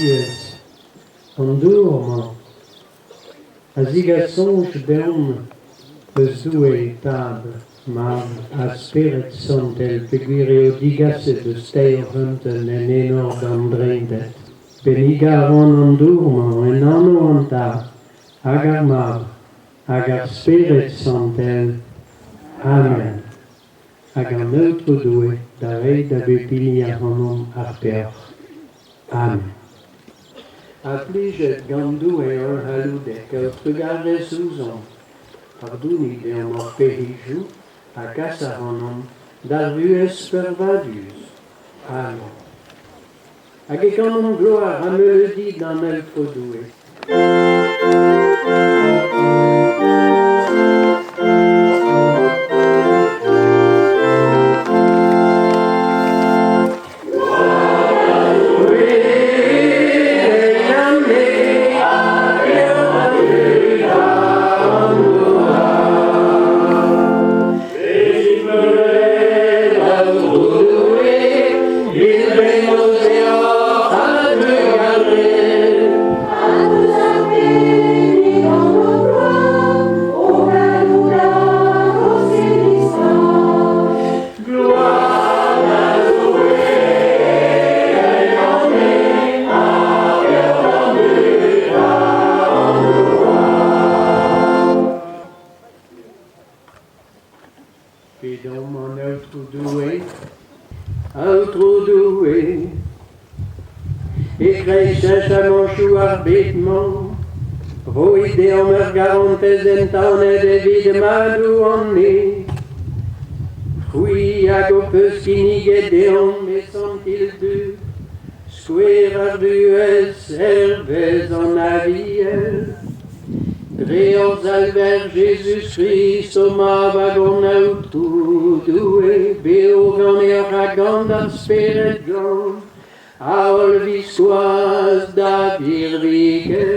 dues, an dour a zig a sonj deom eus doue tab, mar a spirit santel peguir eo digaset eus teir hunten en enor d'an drendet. Beniga an dour en anno an tab, hag ar mar, hag ar spirit santel. Amen. Hag an neutro doue, da rei da bepili ar hanom ar peoc'h. Amen. A plijet gandou e ol haloudek, eo trugarez ouzon. Pardounik de an mor perijou, a kas ar hanom, da ruez pervadus. Amen. Hag e kanon gloar a melodi d'an neutro doue. Pedom an outro doué, ekreich a manchou ar betman, roide an ur garantez entanet evit madou an ne, froui hag o peus kiniget deon me santil du, skouer ar duez hervez an aviel, Dreoz alver Jésus-Christ o ma vagon outro doué, beo gant eo ragant ar spirit gant, a ol viskoaz da virvige.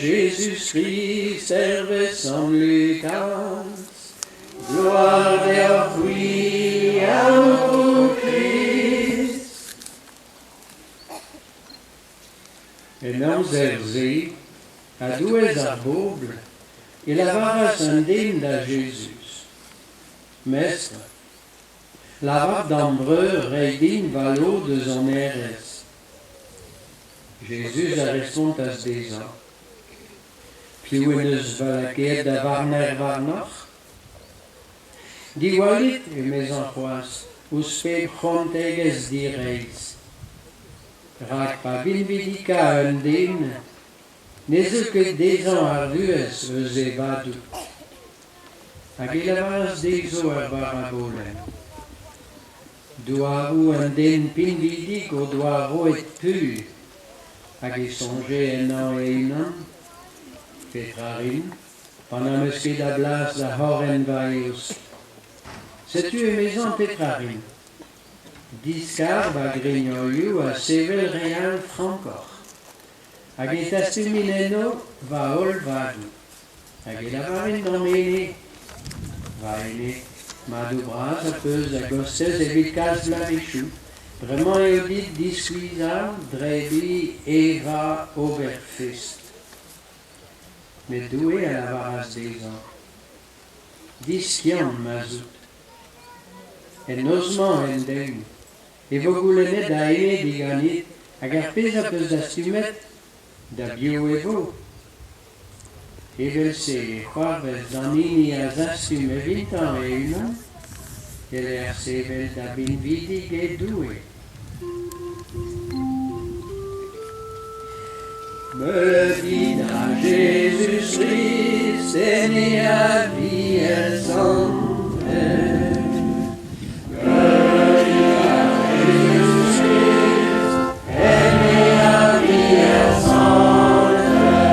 Jésus-Christ serve sans Lucas, gloire Deo qui au Christ. En amzerze, a douez ar bobl, e lavaras un den da Jesus. Mestre, lavar d'ambreur reidin valo de zon erez. Jesus a respontas deza. Pioueneus valaket da varner varnoch. Diwalit e mezan c'hoaz, ouzpeg c'hoantegez direiz. Rak pa vinvidika un den, nezo ket dezan ar vuez eus e vadou. Hag e lavaras dezo ar barabolen. Douarou un den pinvidik o douaro et pu, hag e sonje en an e unan, Petrarin, pan eus ket a blas da c'horen va eus. Setu e mezan Petrarin. Diskar va grignoioù a sevel real frankor. Hag e tastumineno va ol vadou. Hag e lavarin d'an mene Vaile, Madou Braz, a peus a gostez evit kalz blavechou. Bremañ eo dit diskuizar, drebi Eva Oberfest. Met doue a lavaraz dezan. Diskian mazout. En ozman en deun. Evo goulennet da eme diganit, hag ar pez a peus da stumet, da bio evo. Evel se c'hoarvez d'an hini a zastum e vintan e unan, er sevel da bin vidig e doue. Me dira Jésus Christ, est né à vie et sans peine. Me dira Jésus Christ, est né à vie et sans peine.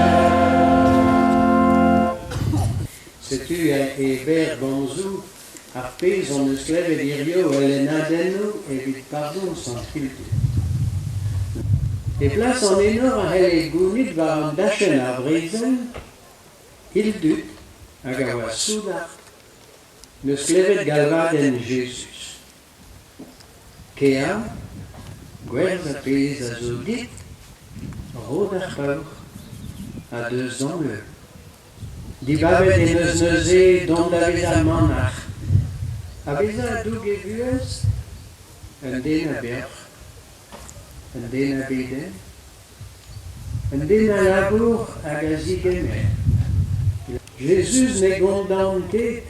C'est-tu et ber bonzou, ar pez on eus klevet irio elena denno evit pardon sans filtre. E plas an enor a hel gounit war an dachen ar brezen, il dut, hag a oa soudart, neus klevet galvaden Jesus. Kea, gwerz a pez a zo dit, rod ar paour, a deus an leu. Dibavet e neus neuze dont da vez al manach. A vez a doug e vuez, un den a berf, un den a beden, un den a labour hag a zigemer. Jesus ne gondan ket,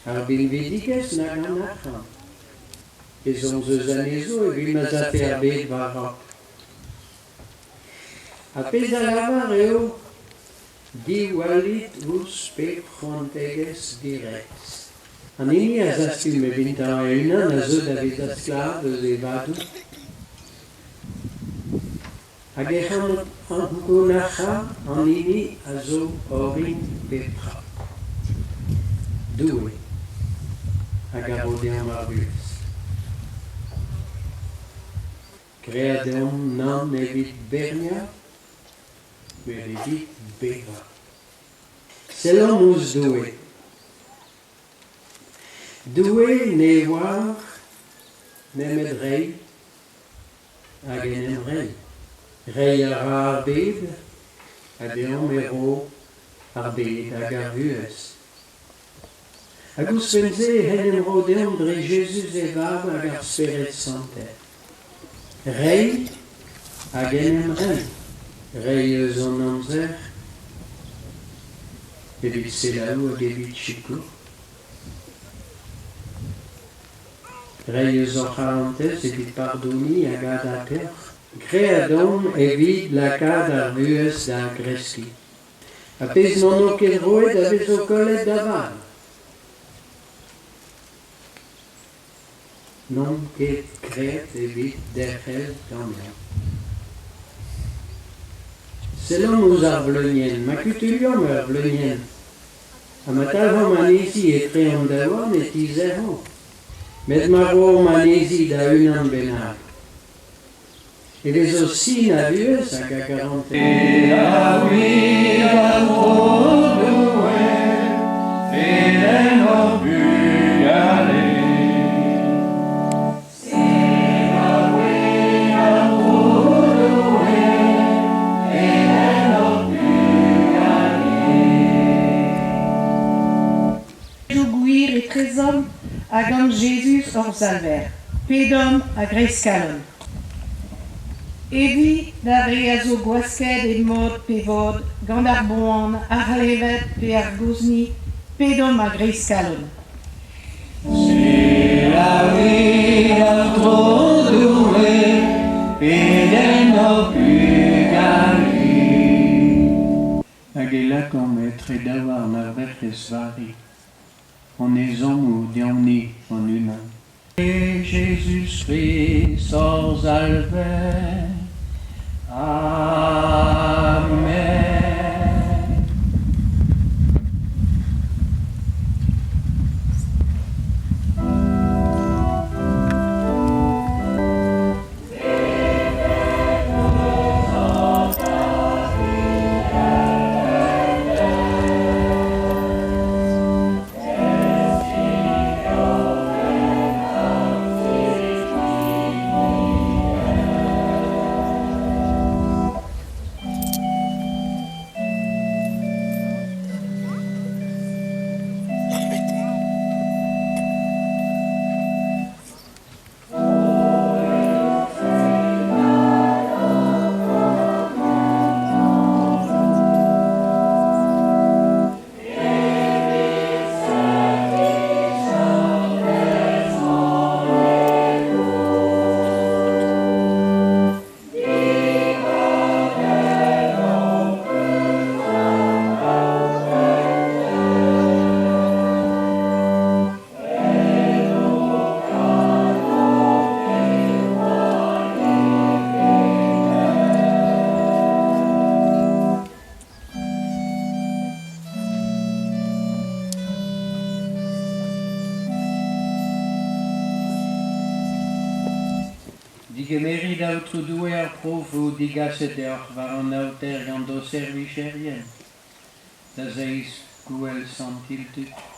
ar binvidigez nag an arc'han. Ez on zeus anezo evit ma zafer bet war. A pez a lavar eo, di walit ouz pe frontegez direz. An hini a zastum e vintan e unan a zo da vez asklav eus e vadou. Hag e c'han an gonacha an hini a zo orin pepra. Doue, hag a rode an marbuez. Kreadeon nan evit bernia, bet evit beva. Selon ouz doue. Doue ne war nemet rei hag en rei. Rei ar bed, a deom ero ar bed hag ar vuez. Hag ouz penze hen en rodeom dre Jesus e vav hag ar Spirit Santet. Rei hag en rei. Rei eus an amzer, evit selaou hag evit chikou. Rei eus an c'harantez evit pardoni hag ad a ter. Kreadon evit lakad ar vuez da greski. A pez n'an o ket roet a vez o kollet da val. Non ket kret evit derc'hel tamm. Selon ouz ar vleunien, ma kutuliom ar vleunien. A ma talvam anezi e tre an da oan e tizerho. Met ma vo manezi da unan benar. E vez o sin a vuez hag a garante. E a vi a tro doue, feden o bugale. E a vi a tro doue, feden o bugale. Jouguir et trezom a gant Jesus or zalver, pedom a greiskalon. Evi da re a zo gwasket e mod pe vod, gant ar boan, ar levet pe ar gozni, pedom a greiskalon. Se la vi a tro doue, peden o bugale. Hag e lakan etre davar na verc'hez vari. On ezon ou diamni an unan. Et Jésus Christ hors alver. Amen. autre douer profu digas deoch var an auter gando servicherien. Da zeis guel santil tut.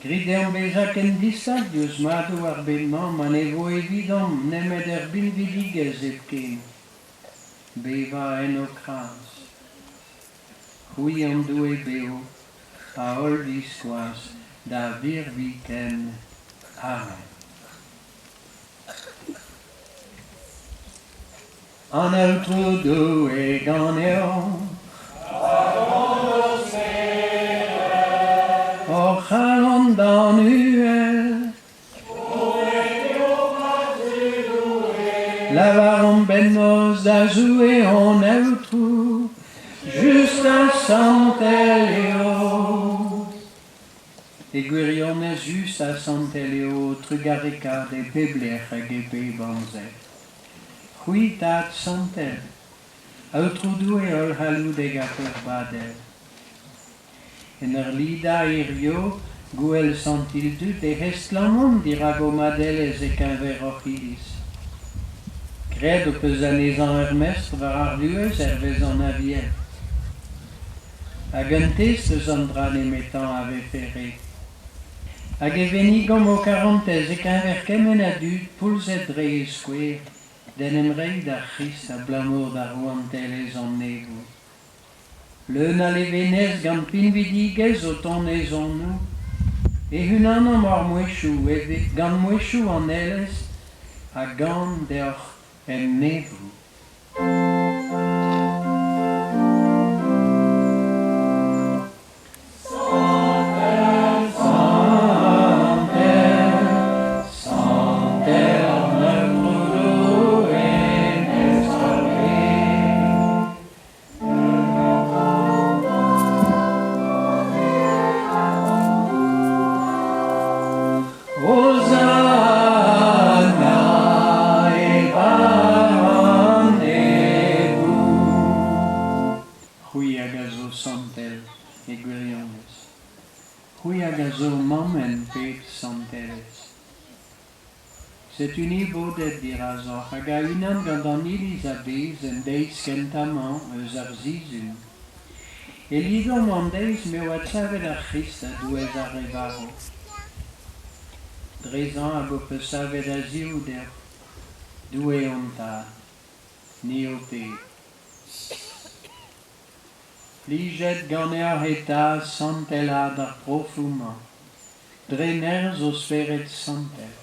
Gridem bezak en distadius madu ar benman man evo evidom nemed er bin vidigez epken. Beva en okras. Hui an due beo a ol disquas da vir viken. Amen. An outro due ganeo Ochalon danuel Lavaron bennos da jouer en outro Juste à Santelio Eguiriones just à Santelio Trugarica de Bebler ag banzer Huitat Santel Outro due ol halou de gaper badel En lida irio guel santil du de hestlamon dirago madeles e canverochidis. Credo pesanezan ermestre var arduez ervezan aviel. Agantes de zandran emetan ave ferre. Hag e venigom o quarantez e canverkemen adut pouls et drei square, den emrei da Christ a blamour da rouanteles an nevo. Le na levenez gant pinvidigez o tonez an nou, e hunan am ar mouechou, e gant mouechou an eles, a gant deoch en nevo. C'est une ibodet dirazor, hag a unan gant an Elisabeth en deiz kentaman eus ar zizun. Elidom an deiz me oa tsavet ar Christ a douez ar revaro. Drezan a bo peus savet a zioder, doue onta, ni ope. Plijet gant eo eta santelad ar profuma, drener zo sferet santel.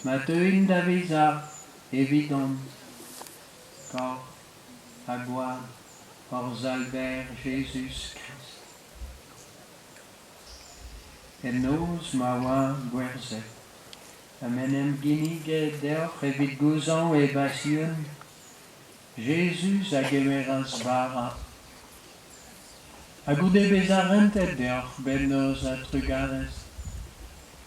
Ma teuin da veza, evidon, cor, agua, hors Albert Jésus Christ. En nos ma oa gwerzet, amenem ginige deoch evit gouzan e basion, Jésus a gemeras bara. A goude bezarentet deoch ben nos a trugares,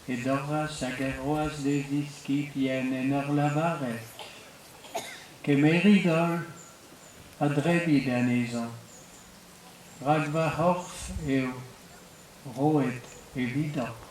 et dorras hag eroas de viskipien en ur lavaret, ke meridol a drebid anezan, rag va horf eo, roet evidoc'h.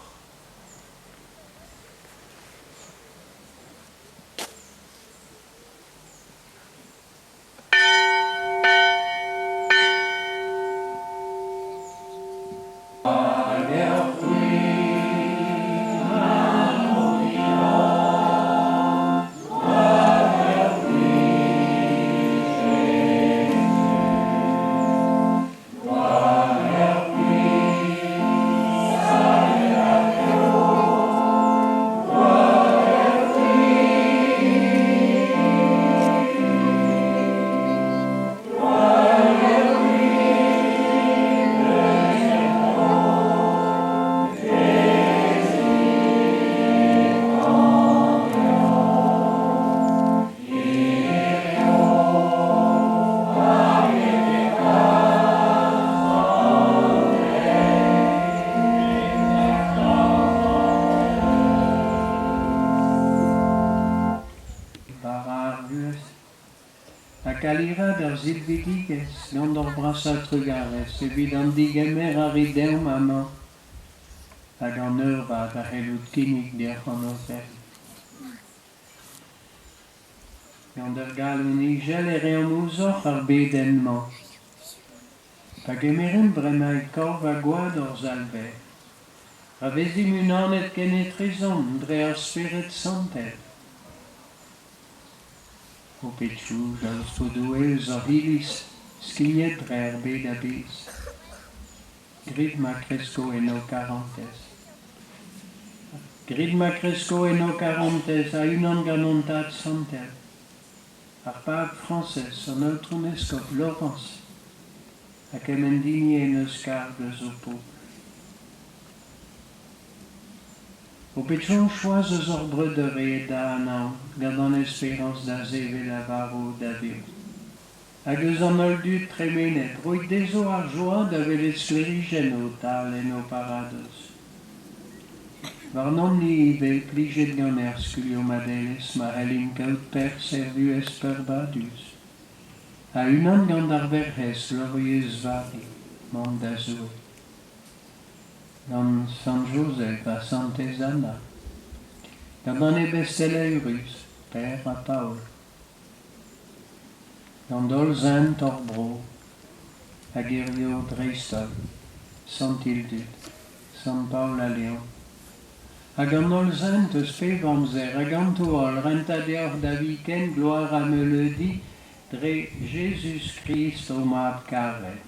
Kalira der zilvidiges, gant ur brasa trugares, evit an digemer a rideum amañ, hag an eur va da relout kinnig deoch an ofer. gant ur galon igel reammouzoc'h ar bedenmañ. Pa gemerem bremañ korv a gwad orzh alver. A vezim unanet genetrezon dre ar Spirit Santel. O petchou, jauz fodouez ar hilis skignet dre ar bed a bez. Grid ma kresko eno 40. Grid ma kresko eno 40 a unan ganontat Santel. Ar pab Frances an altrouneskop Laurence. A kemendini en eus kar deus o po. O petchon choaz eus ar breudeur e da anav, gant an espérance da zevel a varo da veo. Hag eus an oldud tremenet, roit dezo ar joa da velet sklerijen o tal en o parados. Var non ni vel plijet gant er skulio madeles ma helin kaout per servues per badus. A unan gant ar verhez glorieus vari, mant da zoe. Gant Sant Joseph a Santez Anna. Gant an ebesteleurus, Per a Paul. Gant olzent or bro, hag irio dreistol, Sant Hildud, Sant Paul a Leon. Hag an olzent eus pevamzer, hag an toal renta deoc'h da viken gloar a melodi dre Jesus Christ o mab karet.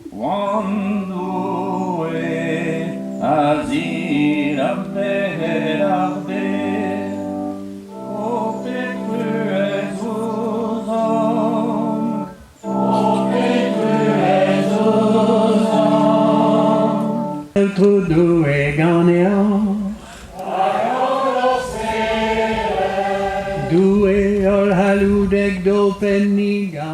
Quando azir arbe, o petrues uzon, Todo e ganeor, due ol haludek do penniga,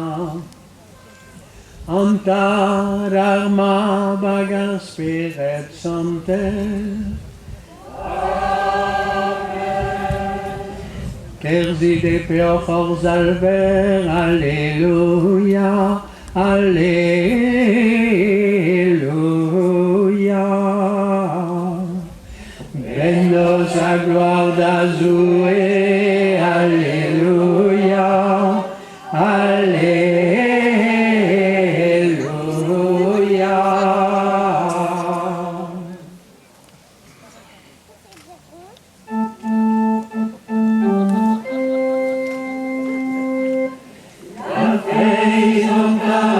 antar ar mab hag ar Spirit Santel. Kerzit e peoc'h orzh alver, Alleluia, Alleluia. Bennos a gloire da Zoe, Alleluia, Alleluia. Ei,